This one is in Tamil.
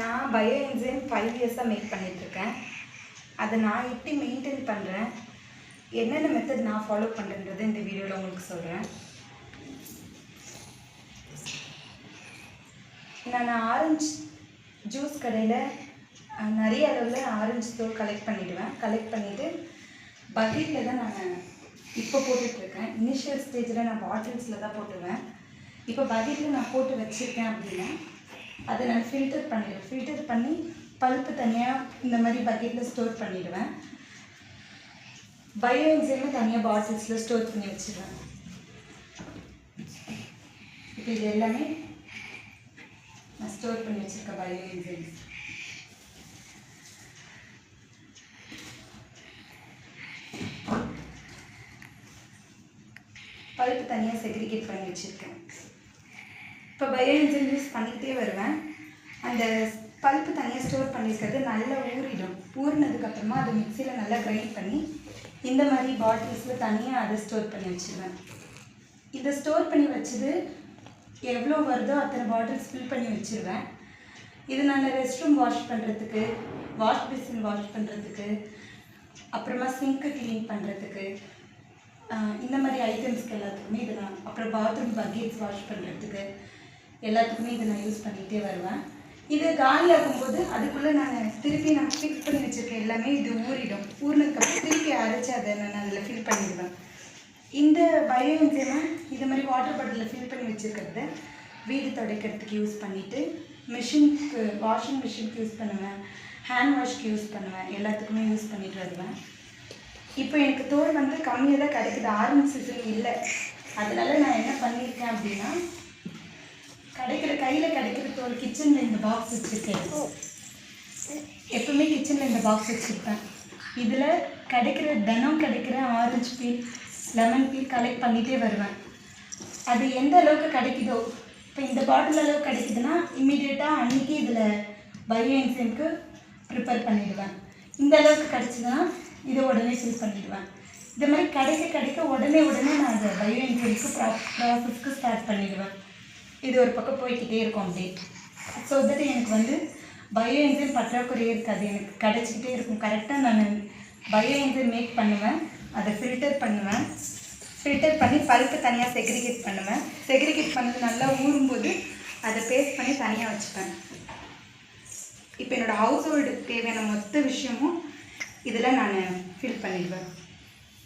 நான் பயோ என்சைம் 5 இயர்ஸாக மேக் பண்ணிகிட்ருக்கேன். அதை நான் எப்படி மெயின்டைன் பண்ணுறேன், என்னென்ன மெத்தட் நான் ஃபாலோ பண்ணுறேன்றது இந்த வீடியோவில் உங்களுக்கு சொல்கிறேன். நான் ஆரஞ்சு ஜூஸ் கடையில் நிறைய அளவில் ஆரஞ்சு தோல் கலெக்ட் பண்ணிவிடுவேன். கலெக்ட் பண்ணிவிட்டு பக்கெட்டில் தான் நான் இப்போ போட்டுட்ருக்கேன். இனிஷியல் ஸ்டேஜில் நான் பாட்டில்ஸில் தான் போட்டுருவேன். இப்போ பக்கெட்டில் நான் போட்டு வச்சுருக்கேன் அப்படின்னா அதை நான் ஃபில்டர் பண்ணிடுவேன். ஃபில்டர் பண்ணி பல்ப்பு தனியாக இந்த மாதிரி பக்கெட்டில் ஸ்டோர் பண்ணிவிடுவேன். பயோ என்சைமை தனியாக பாட்டில்ஸில் ஸ்டோர் பண்ணி வச்சுருவேன். இப்போ இது எல்லாமே நான் ஸ்டோர் பண்ணி வச்சுருக்கேன் பயோ என்சைம்ஸ். பல்ப்பு தனியாக செக்ரிகேட் பண்ணி வச்சுருக்கேன். இப்போ பயோ என்சைம் யூஸ் பண்ணிகிட்டே வருவேன். அந்த பல்ப்பு தனியாக ஸ்டோர் பண்ணியிருக்கிறது நல்லா ஊறிடும். ஊறினதுக்கப்புறமா அதை மிக்சியில் நல்லா கிரைண்ட் பண்ணி இந்த மாதிரி பாட்டில்ஸில் தனியாக அதை ஸ்டோர் பண்ணி வச்சுருவேன். இதை ஸ்டோர் பண்ணி வச்சது எவ்வளோ வருதோ அத்தனை பாட்டில்ஸ் ஃபில் பண்ணி வச்சுருவேன். இது நான் ரெஸ்ட் ரூம் வாஷ் பண்ணுறதுக்கு, வாஷ் பேசின் வாஷ் பண்ணுறதுக்கு, அப்புறமா சிங்க்கு க்ளீன் பண்ணுறதுக்கு, இந்த மாதிரி ஐட்டம்ஸ்க்கு எல்லாத்துக்குமே இதை நான், அப்புறம் பாத்ரூம் பக்கெட்ஸ் வாஷ் பண்ணுறதுக்கு எல்லாத்துக்குமே இதை நான் யூஸ் பண்ணிகிட்டே வருவேன். இது காலியாகும்போது அதுக்குள்ளே நான் திருப்பி நான் ஃபிக்ஸ் பண்ணி வச்சுருக்கேன் எல்லாமே இது ஊறிடும். ஊறினதுக்கப்புறம் திருப்பி அரைச்சி அதை நான் அதில் ஃபில் பண்ணிடுவேன். இந்த பயோ என்சைமை இது மாதிரி வாட்டர் பாட்டிலில் ஃபில் பண்ணி வச்சுருக்கிறத வீடு துடைக்கிறதுக்கு யூஸ் பண்ணிவிட்டு மிஷினுக்கு, வாஷிங் மிஷினுக்கு யூஸ் பண்ணுவேன், ஹேண்ட் வாஷ்க்கு யூஸ் பண்ணுவேன், எல்லாத்துக்குமே யூஸ் பண்ணிட்டு வருவேன். இப்போ எனக்கு தோல் வந்து கம்மியாக தான் கிடைக்குது, ஆரஞ்சு சீசன் இல்லை. அதனால நான் என்ன பண்ணியிருக்கேன் அப்படின்னா, கையில் கிடைக்கிற தோல் கிச்சனில் இந்த பாக்ஸ் வச்சுருக்கேன். எப்பவுமே கிச்சனில் இந்த பாக்ஸ் வச்சுருப்பேன். இதில் தினம் கிடைக்கிற orange peel, lemon peel collect பண்ணிகிட்டே வருவேன். அது எந்த அளவுக்கு கிடைக்குதோ, இப்போ இந்த பாட்டில் அளவுக்கு கிடைக்குதுன்னா இம்மிடியேட்டாக அன்றைக்கி இதில் பயோ என்சைம்க்கு ப்ரிப்பேர் பண்ணிவிடுவேன். இந்த அளவுக்கு கிடச்சிதுன்னா இதை உடனே ஃபில் பண்ணிவிடுவேன். இந்த மாதிரி கிடைக்க உடனே நான் அதை பயோ என்சைம்க்கு ப்ராசஸ்க்கு ஸ்டார்ட் பண்ணிவிடுவேன். இது ஒரு பக்கம் போய்கிட்டே இருக்கும் அப்படியே. ஸோ தட் எனக்கு வந்து பயோ என்சைம் பற்றாக்குறையே இருக்காது, எனக்கு கிடச்சிக்கிட்டே இருக்கும். கரெக்டாக நான் பயோ என்சைம் மேக் பண்ணுவேன், அதை ஃபில்டர் பண்ணுவேன். ஃபில்டர் பண்ணி பல்ப்பு தனியாக செக்ரிகேட் பண்ணுவேன். செக்ரிகேட் பண்ணது நல்லா ஊறும்போது அதை பேஸ்ட் பண்ணி தனியாக வச்சுப்பேன். இப்போ என்னோடய ஹவுஸ் ஹோல்டுக்கு தேவையான மொத்த விஷயமும் இதில் நான் ஃபில் பண்ணிடுவேன்.